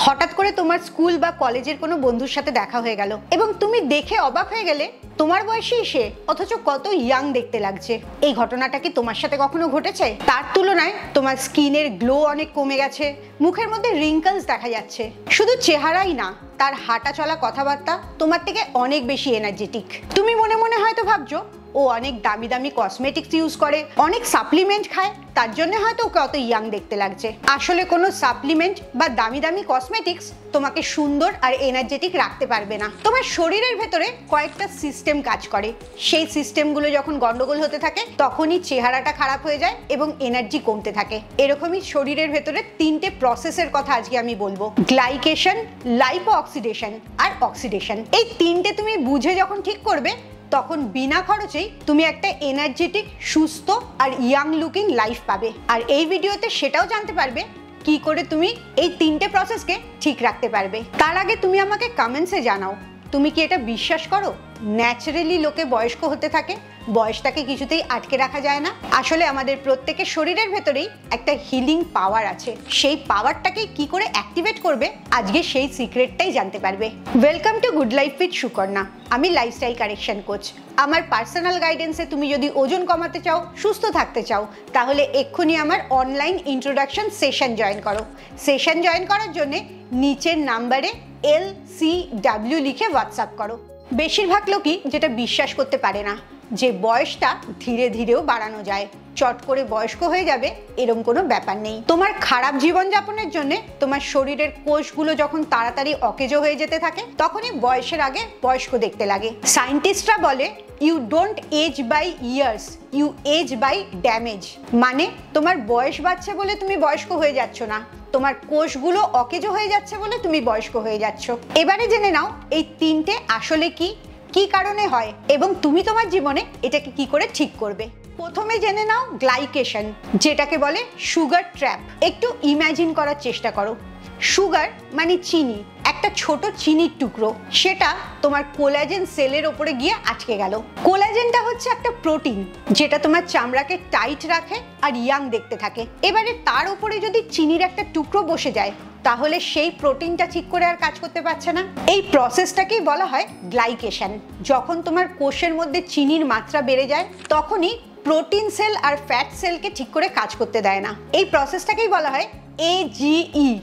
হঠাৎ করে তোমার স্কুল বা কলেজের কোনো বন্ধুর সাথে দেখা হয়ে গেল এবং তুমি দেখে অবাক হয়ে গেলে তোমার বয়সী সে, অথচ কত ইয়াং দেখতে লাগছে। এই ঘটনাটা কি তোমার সাথে কখনো ঘটেছে? তার তুলনায় তোমার স্কিনের গ্লো অনেক কমে গেছে, মুখের মধ্যে রিঙ্কলস দেখা যাচ্ছে। শুধু চেহারাই না, তার হাঁটা চলা কথাবার্তা তোমার থেকে অনেক বেশি এনার্জেটিক। তুমি মনে মনে হয়তো ভাবছো ও অনেক দামি দামি কসমেটিক্স ইউজ করে, অনেক সাপ্লিমেন্ট খায়, তার জন্য হয়তো ওকে অত ইয়াং দেখতে লাগছে। আসলে কোনো সাপ্লিমেন্ট বা দামি দামি কসমেটিক্স তোমাকে সুন্দর আর এনার্জেটিক রাখতে পারবে না। তোমার শরীরের ভেতরে কয়েকটা সিস্টেম কাজ করে, সেই সিস্টেমগুলো যখন গন্ডগোল হতে থাকে তখনই চেহারাটা খারাপ হয়ে যায় এবং এনার্জি কমতে থাকে। এরকমই শরীরের ভেতরে তিনটে প্রসেসের কথা আজকে আমি বলবো: গ্লাইকেশন, লাইপো অক্সিডেশন আর অক্সিডেশন। এই তিনটে তুমি বুঝে যখন ঠিক করবে তখন বিনা খরচেই তুমি একটা এনার্জেটিক, সুস্থ আর ইয়াং লুকিং লাইফ পাবে। আর এই ভিডিওতে সেটাও জানতে পারবে কি করে তুমি এই তিনটে প্রসেসকে ঠিক রাখতে পারবে। তার আগে তুমি আমাকে কমেন্টসে জানাও, তুমি কি এটা বিশ্বাস করো ন্যাচারালি লোকে বয়স্ক হতে থাকে, বয়সটাকে কিছুতেই আটকে রাখা যায় না? আসলে আমাদের প্রত্যেকের শরীরের ভেতরেই একটা হিলিং পাওয়ার আছে। সেই পাওয়ারটাকে কি করে অ্যাক্টিভেট করবে, আজকে সেই সিক্রেটটাই জানতে পারবে। Welcome to good life with Sukarna. আমি লাইফস্টাইল কারেকশন কোচ। আমার পার্সোনাল গাইডেন্সে তুমি যদি ওজন কমাতে চাও, সুস্থ থাকতে চাও, তাহলে এক্ষুনি আমার অনলাইন ইন্ট্রোডাকশন সেশন জয়েন করো। সেশন জয়েন করার জন্য নিচের নাম্বারে LCW লিখে হোয়াটসঅ্যাপ করো। বেশিরভাগ লোকই যেটা বিশ্বাস করতে পারে না যে বয়সটা ধীরে ধীরেও বাড়ানো যায়, চট করে বয়স্ক হয়ে যাবে এরকম কোনো ব্যাপার নেই। তোমার খারাপ জীবনযাপনের জন্য তোমার শরীরের কোষগুলো যখন তাড়াতাড়ি অকেজো হয়ে যেতে থাকে তখনই বয়সের আগে বয়স্ক দেখতে লাগে। সায়েন্টিস্টরা বলে you don't age by years, you age by damage. মানে তোমার বয়স বাড়ছে বলে তুমি বয়স্ক হয়ে যাচ্ছ না, তোমার কোষগুলো অকেজো হয়ে যাচ্ছে বলে তুমি বয়স্ক হয়ে যাচ্ছ। এবারে জেনে নাও এই তিনটে আসলে কি কারণে হয় এবং তুমি তোমার জীবনে এটাকে কি করে ঠিক করবে। প্রথমে জেনে নাও গ্লাইকেশন, যেটাকে বলে সুগার ট্র্যাপ। একটু ইমাজিন করার চেষ্টা করো, সুগার মানে চিনি, একটা ছোট চিনির টুকরো, সেটা তোমার কোলাজেন সেলের ওপরে গিয়ে আটকে গেল। কোলাজেনটা হচ্ছে একটা প্রোটিন যেটা তোমার চামড়াকে টাইট রাখে আর ইয়াং দেখতে থাকে। এবারে তার উপরে যদি চিনির একটা টুকরো বসে যায় তাহলে সেই প্রোটিনটা ঠিক করে আর কাজ করতে পারছে না। এই প্রসেসটাকেই বলা হয় গ্লাইকেশন। যখন তোমার কোষের মধ্যে চিনির মাত্রা বেড়ে যায় তখনই প্রোটিন সেল আর ফ্যাট সেলকে ঠিক করে কাজ করতে দেয় না। এই প্রসেসটাকেই বলা হয় AGE,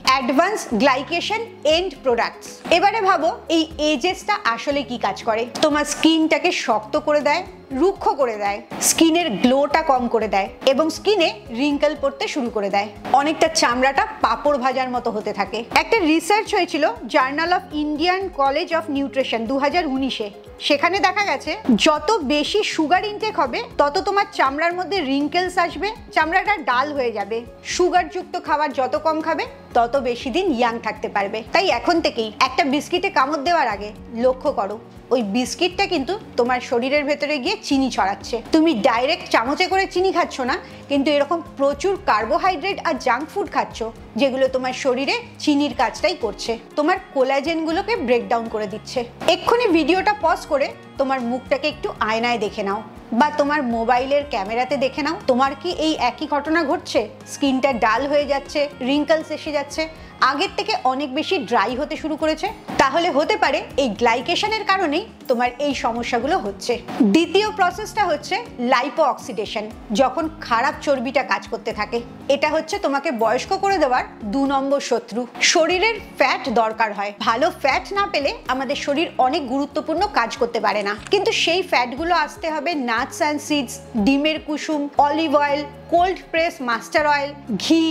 advance glycation and products. এবারে ভাবো এই এজেসটা আসলে কি কাজ করে। তোমার স্কিনটাকে শক্ত করে দেয়, রুক্ষ করে দেয়, স্কিনের গ্লোটা কম করে দেয় এবং স্কিনে রিঙ্কেল পড়তে শুরু করে দেয়। অনেকটা চামড়াটা পাঁপড় ভাজার মতো হতে থাকে। একটা রিসার্চ হয়েছিল journal of Indian college of nutrition 2019-এ। সেখানে দেখা গেছে যত বেশি সুগার ইনটেক হবে তত তোমার চামড়ার মধ্যে রিঙ্কেলস আসবে, চামড়াটা ডাল হয়ে যাবে। সুগারযুক্ত খাবার যত কম খাবে তত বেশি দিন ইয়াং থাকতে পারবে। তাই এখন থেকেই একটা বিস্কিটে কামড় দেওয়ার আগে লক্ষ্য করো ওই বিস্কিটটা কিন্তু তোমার শরীরের ভেতরে গিয়ে চিনি ছড়াচ্ছে। তুমি ডাইরেক্ট চামচে করে চিনি খাচ্ছ না, কিন্তু এরকম প্রচুর কার্বোহাইড্রেট আর জাঙ্ক ফুড খাচ্ছ যেগুলো তোমার শরীরে চিনির কাজটাই করছে, তোমার কোলাজেনগুলোকে ব্রেকডাউন করে দিচ্ছে। এক্ষুনি ভিডিওটা পজ করে তোমার মুখটাকে একটু আয়নায় দেখে নাও বা তোমার মোবাইলের ক্যামেরাতে দেখে নাও, তোমার কি এই একই ঘটনা ঘটছে? স্কিনটা ডাল হয়ে যাচ্ছে, রিঙ্কেলস এসে যাচ্ছে, আগের থেকে অনেক বেশি ড্রাই হতে শুরু করেছে? তাহলে হতে পারে এই গ্লাইকেশনের কারণেই তোমার এই সমস্যাগুলো হচ্ছে। দ্বিতীয় প্রসেসটা হচ্ছে লাইপো অক্সিডেশন, যখন খারাপ চর্বিটা কাজ করতে থাকে। এটা হচ্ছে তোমাকে বয়স্ক করে দেওয়ার 2 নম্বর শত্রু। শরীরের ফ্যাট দরকার হয়, ভালো ফ্যাট না পেলে আমাদের শরীর অনেক গুরুত্বপূর্ণ কাজ করতে পারে না। কিন্তু সেই ফ্যাটগুলো আসতে হবে নাটস অ্যান্ড সিডস, ডিমের কুসুম, olive oil, cold press mustard oil, ঘি,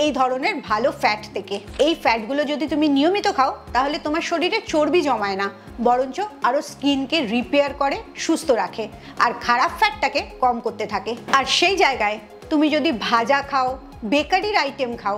এই ধরনের ভালো ফ্যাট থেকে। এই ফ্যাটগুলো যদি তুমি নিয়মিত খাও তাহলে তোমার শরীরে চর্বি জমায় না, বরঞ্চ আরো স্কিনকে রিপেয়ার করে, সুস্থ রাখে আর খারাপ ফ্যাটটাকে কম করতে থাকে। আর সেই জায়গায় তুমি যদি ভাজা খাও, বেকারির আইটেম খাও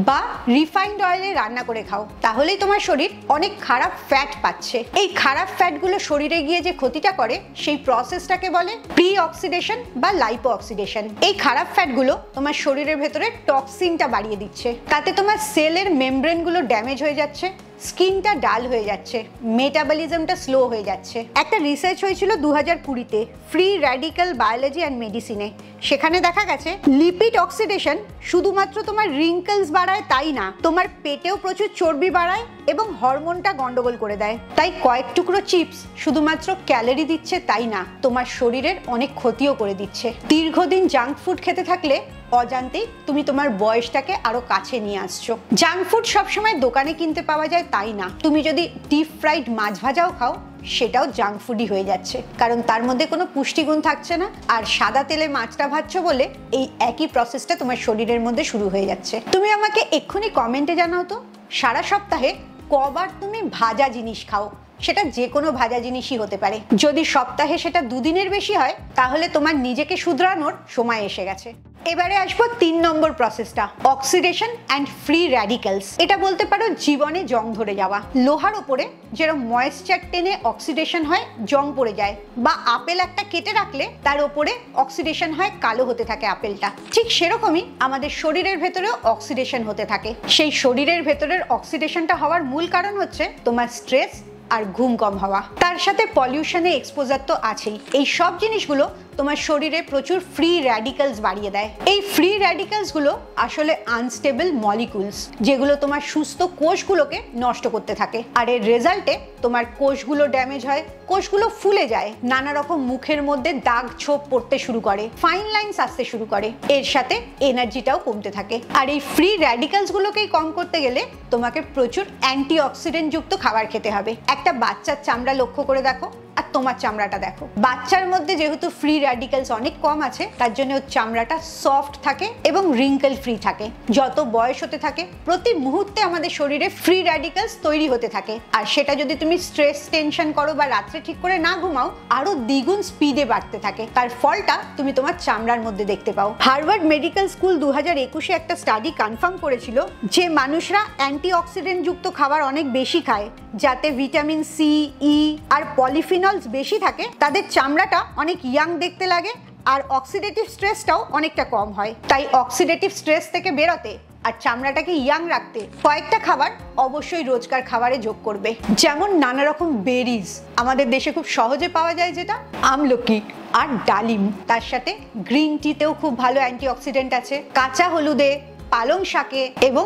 বা রিফাইন্ড অয়েলে রান্না করে খাও তাহলেই তোমার শরীর অনেক খারাপ ফ্যাট পাচ্ছে। এই খারাপ ফ্যাটগুলো শরীরে গিয়ে যে ক্ষতিটা করে সেই প্রসেসটাকে বলে প্রি অক্সিডেশন বা লাইপো অক্সিডেশন। এই খারাপ ফ্যাটগুলো তোমার শরীরের ভেতরে টক্সিনটা বাড়িয়ে দিচ্ছে, তাতে তোমার সেলের মেমব্রেনগুলো ড্যামেজ হয়ে যাচ্ছে, স্কিনটা ডাল হয়ে যাচ্ছে, মেটাবলিজমটা স্লো হয়ে যাচ্ছে। একটা রিসার্চ হয়েছিল 2020-তে ফ্রি র্যাডিক্যাল বায়োলজি অ্যান্ড মেডিসিনে। সেখানে দেখা গেছে লিপিড অক্সিডেশন শুধুমাত্র তোমার রিঙ্কলস বাড়ায় তাই না, তোমার পেটেও প্রচুর চর্বি বাড়ায় এবং হরমোনটা গন্ডগোল করে দেয়। তাই কয়েক টুকরো চিপস শুধুমাত্র ক্যালোরি দিচ্ছে তাই না, তোমার শরীরের অনেক ক্ষতিও করে দিচ্ছে। দীর্ঘদিন জাঙ্ক ফুড খেতে থাকলে অজান্তেই তুমি তোমার বয়সটাকে আরো কাছে নিয়ে আসছো। জাঙ্ক ফুড সবসময় দোকানে কিনতে পাওয়া যায় তাই না, তুমি যদি ডিপ ফ্রাইড মাছ ভাজাও খাও সেটাও জাঙ্ক ফুডই হয়ে যাচ্ছে, কারণ তার মধ্যে কোনো পুষ্টিগুণ থাকছে না। আর সাদা তেলে মাছটা ভাজছো বলে এই একই প্রসেসটা তোমার শরীরের মধ্যে শুরু হয়ে যাচ্ছে। তুমি আমাকে এক্ষুনি কমেন্টে জানাও তো, সারা সপ্তাহে কবার তুমি ভাজা জিনিস খাও? সেটা যে কোনো ভাজা জিনিসই হতে পারে। যদি সপ্তাহে সেটা 2 দিনের বেশি হয় তাহলে তোমার নিজেকে শুধরানোর সময় এসে গেছে। এবারে আসবো 3 নম্বর প্রসেসটা, অক্সিডেশন অ্যান্ড ফ্রি র্যাডিক্যালস। এটা বলতে পারো জীবনে জং ধরে যাওয়া। লোহার ওপরে যেরকম ময়েশ্চার টেনে অক্সিডেশন হয়, জং পড়ে যায়, বা আপেল একটা কেটে রাখলে তার ওপরে অক্সিডেশন হয়, কালো হতে থাকে আপেলটা, ঠিক সেরকমই আমাদের শরীরের ভেতরেও অক্সিডেশন হতে থাকে। সেই শরীরের ভেতরের অক্সিডেশনটা হওয়ার মূল কারণ হচ্ছে তোমার স্ট্রেস আর ঘুম কম হওয়া, তার সাথে পলিউশনে এক্সপোজার তো আছেই। এই সব জিনিসগুলো তোমার শরীরে প্রচুর ফ্রি র্যাডিক্যালস বাড়িয়ে দেয়। এই ফ্রি র্যাডিক্যালস গুলো আসলে আনস্টেবল মলিকুলস, যেগুলো তোমার সুস্থ কোষগুলোকে নষ্ট করতে থাকে। আর এর রেজাল্টে তোমার কোষগুলো ড্যামেজ হয়, কোষগুলো ফুলে যায়, নানা রকম মুখের মধ্যে দাগ ছোপ পড়তে শুরু করে, ফাইন লাইনস আসতে শুরু করে, এর সাথে এনার্জিটাও কমতে থাকে। আর এই ফ্রি র্যাডিক্যালস গুলোকেই কম করতে গেলে তোমাকে প্রচুর অ্যান্টিঅক্সিডেন্ট যুক্ত খাবার খেতে হবে। একটা বাচ্চার চামড়া লক্ষ্য করে দেখো আর তোমার চামড়াটা দেখো। বাচ্চার মধ্যে যেহেতু ফ্রি র্যাডিক্যালস অনেক কম আছে, তার জন্য ওর চামড়াটা সফট থাকে এবং রিঙ্কেল ফ্রি থাকে। যত বয়স হতে থাকে প্রতি মুহূর্তে আমাদের শরীরে ফ্রি র্যাডিক্যালস তৈরি হতে থাকে, আর সেটা যদি তুমি স্ট্রেস টেনশন করো বা রাত্রে ঠিক করে না ঘুমাও, আরো দ্বিগুণ স্পিডে বাড়তে থাকে। তার ফলটা তুমি তোমার চামড়ার মধ্যে দেখতে পাও। হার্ভার্ড মেডিকেল স্কুল 2021-এ একটা স্টাডি কনফার্ম করেছিল যে মানুষরা অ্যান্টিঅক্সিডেন্ট যুক্ত খাবার অনেক বেশি খায়, যাতে ভিটামিন সি, ই আর পলিফিনলস বেশি থাকে, তাদের চামড়াটা অনেক ইয়াং দেখতে লাগে আর অক্সিডেটিভ স্ট্রেসটাও অনেকটা কম হয়। তাই অক্সিডেটিভ স্ট্রেস থেকে বেরোতে আর চামড়াটাকে ইয়াং রাখতে কয়েকটা খাবার অবশ্যই রোজকার খাবারে যোগ করবে। যেমন নানা রকম বেরিজ, আমাদের দেশে খুব সহজে পাওয়া যায় যেটা আমলকি আর ডালিম, তার সাথে গ্রিন টিতেও খুব ভালো অ্যান্টিঅক্সিডেন্ট আছে, কাঁচা হলুদে, পালং শাকে এবং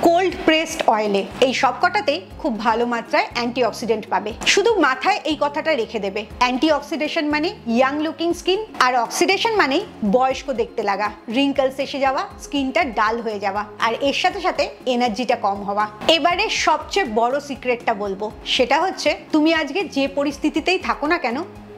কোল্ড প্রেসড অয়েলে, এই সব কটাতেই খুব ভালো মাত্রায় অ্যান্টিঅক্সিডেন্ট পাবে। শুধু মাথায় এই কথাটা রেখে দেবে, অ্যান্টিঅক্সিডেশন মানে ইয়াং লুকিং স্কিন, আর অক্সিডেশন মানে বয়স্ক দেখতে লাগা, রিঙ্কলস এসে যাওয়া, স্কিনটা ডাল হয়ে যাওয়া, আর এর সাথে সাথে এনার্জিটা কম হওয়া। এবারে সবচেয়ে বড় সিক্রেটটা বলবো, সেটা হচ্ছে তুমি আজকে যে পরিস্থিতিতেই থাকো না কেন,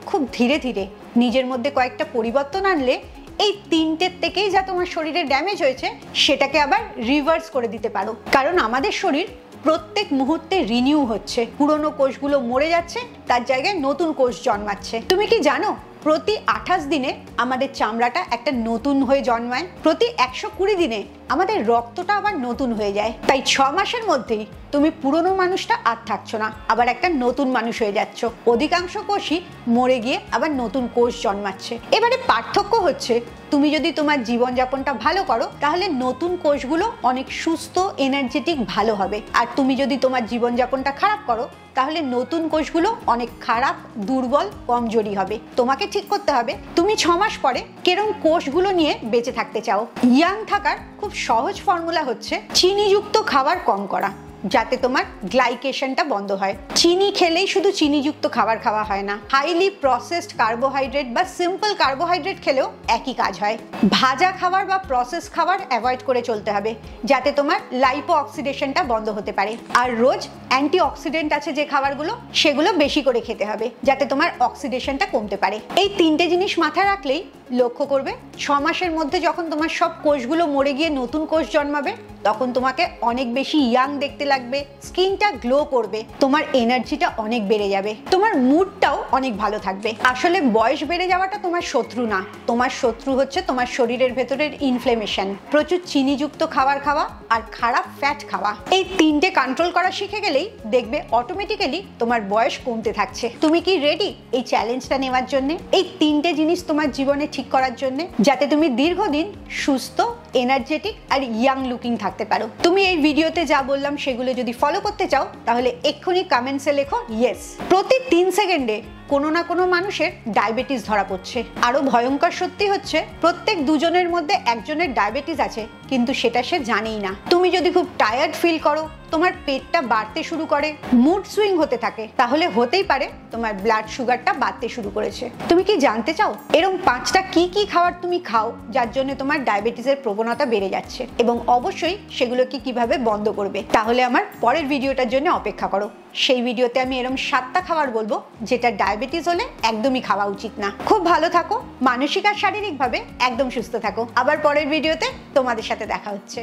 খুব ধীরে ধীরে নিজের মধ্যে কয়েকটা পরিবর্তন আনলে এই 3টের থেকেই যা তোমার শরীরে ড্যামেজ হয়েছে সেটাকে আবার রিভার্স করে দিতে পারো। কারণ আমাদের শরীর প্রত্যেক মুহূর্তে রিনিউ হচ্ছে, পুরনো কোষগুলো মরে যাচ্ছে, তার জায়গায় নতুন কোষ জন্মাচ্ছে। তুমি কি জানো প্রতি 28 দিনে আমাদের চামড়াটা একটা নতুন হয়ে জন্মায়, প্রতি 120 দিনে আমাদের রক্তটা আবার নতুন হয়ে যায়। তাই 6 মাসের মধ্যেই তুমি পুরনো মানুষটা আর থাকছো না, আবার একটা নতুন মানুষ হয়ে যাচ্ছ। অধিকাংশ কোষই মরে গিয়ে আবার নতুন কোষ জন্মাচ্ছে। এবারে পার্থক্য হচ্ছে তুমি যদি তোমার জীবনযাপনটা ভালো করো তাহলে নতুন কোষগুলো অনেক সুস্থ, এনার্জেটিক, ভালো হবে। আর তুমি যদি তোমার জীবনযাপনটা খারাপ করো তাহলে নতুন কোষগুলো অনেক খারাপ, দুর্বল, কমজোরি হবে। তোমাকে ঠিক করতে হবে তুমি 6 মাস পরে কেরম কোষগুলো নিয়ে বেঁচে থাকতে চাও। ইয়াং থাকার খুব সহজ ফর্মুলা হচ্ছে চিনিযুক্ত খাবার কম করা, যাতে তোমার গ্লাইকেশনটা বন্ধ হয়। চিনি খেলেই শুধু চিনিযুক্ত খাবার খাওয়া হয় না, হাইলি প্রসেসড কার্বোহাইড্রেট বা সিম্পল কার্বোহাইড্রেট খেলেও একই কাজ হয়। ভাজা খাবার বা প্রসেস খাবার অ্যাভয়েড করে চলতে হবে, যাতে তোমার লাইপো অক্সিডেশনটা বন্ধ হতে পারে। আর রোজ অ্যান্টিঅক্সিডেন্ট আছে যে খাবারগুলো, সেগুলো বেশি করে খেতে হবে, যাতে তোমার অক্সিডেশনটা কমতে পারে। এই 3টে জিনিস মাথায় রাখলেই লক্ষ্য করবে 6 মাসের মধ্যে যখন তোমার সব কোষগুলো মরে গিয়ে নতুন কোষ জন্মাবে, তখন তোমাকে অনেক বেশি ইয়াং দেখতে লাগবে, স্কিনটা গ্লো করবে, তোমার এনার্জিটা অনেক বেড়ে যাবে, তোমার মুডটাও অনেক ভালো থাকবে। আসলে বয়স বেড়ে যাওয়াটা তোমার শত্রু না, তোমার শত্রু হচ্ছে তোমার শরীরের ভেতরের ইনফ্লেমেশন, প্রচুর চিনিযুক্ত খাবার খাওয়া আর খারাপ ফ্যাট খাওয়া। এই 3টে কন্ট্রোল করা শিখে গেলেই দেখবে অটোমেটিক্যালি তোমার বয়স কমতে থাকছে। তুমি কি রেডি এই চ্যালেঞ্জটা নেওয়ার জন্য, এই 3টে জিনিস তোমার জীবনে ঠিক করার জন্য, যাতে তুমি দীর্ঘদিন সুস্থ, এনার্জেটিক আর ইয়াং লুকিং থাকতে পারো। তুমি এই ভিডিওতে যা বললাম সেগুলো যদি ফলো করতে চাও তাহলে এক্ষুনি কমেন্টসে লেখো ইয়েস। প্রতি 3 সেকেন্ডে কোনো না কোনো মানুষের ডায়াবেটিস ধরা পড়ছে। আরো ভয়ঙ্কর সত্যি হচ্ছে প্রত্যেক দুজনের মধ্যে একজনের ডায়াবেটিস আছে, কিন্তু সেটা সে জানেই না। তুমি যদি খুব টায়ার্ড ফিল করো, তোমার পেটটা বাড়তে শুরু করে, মুড সুইং হতে থাকে, তাহলে হতেই পারে তোমার ব্লাড সুগারটা বাড়তে শুরু করেছে। তুমি কি জানতে চাও এরকম 5টা কি কি খাবার তুমি খাও যার জন্য তোমার ডায়াবেটিসের প্রবণতা বেড়ে যাচ্ছে, এবং অবশ্যই সেগুলোকে কিভাবে বন্ধ করবে? তাহলে আমার পরের ভিডিওটার জন্য অপেক্ষা করো। সেই ভিডিওতে আমি এরকম 7টা খাবার বলবো যেটা ডায়াবেটিস হলে একদমই খাওয়া উচিত না। খুব ভালো থাকো, মানসিক আর শারীরিকভাবে একদম সুস্থ থাকো। আবার পরের ভিডিওতে তোমাদের সাথে দেখা হচ্ছে।